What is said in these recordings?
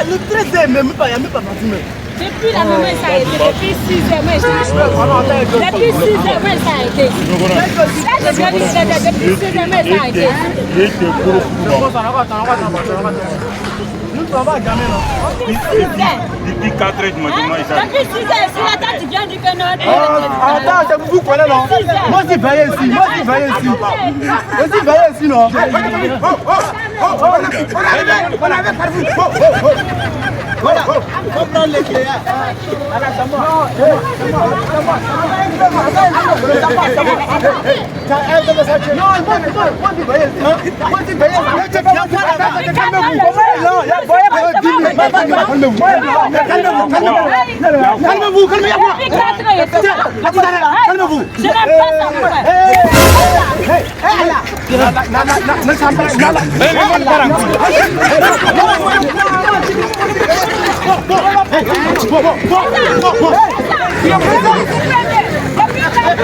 le 13e, même pas, il n'y a même pas parti. Depuis la maman, ça a été. Depuis 6 mois, ça a été. Depuis 6 mois, ça a été. Depuis 6 mois, ça a été. Nous ne pouvons jamais, non? Depuis 4 heures, tu m'as demandé ça. Depuis 6 heures, si la tante vient du Bénin. Attends, c'est vous connaissez, non? Moi, je veille ici. Moi, je veille ici. Je suis veillé ici, non? Voilà, on prend les clés. Calmez-vous, calmez-vous. Je n'aime pas ça.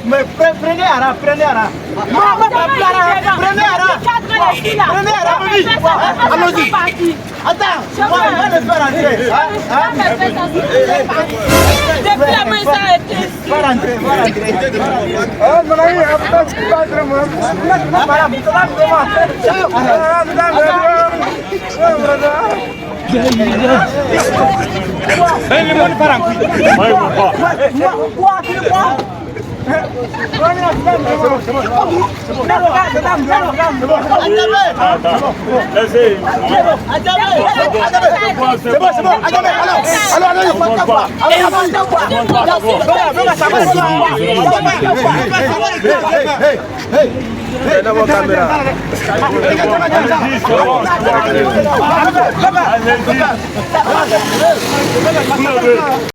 Mais prenez Ara, prenez Ara. Prenez Ara. Allons-y. Attends, on va le faire entrer. Depuis la main, ça a été. Va rentrer, va rentrer.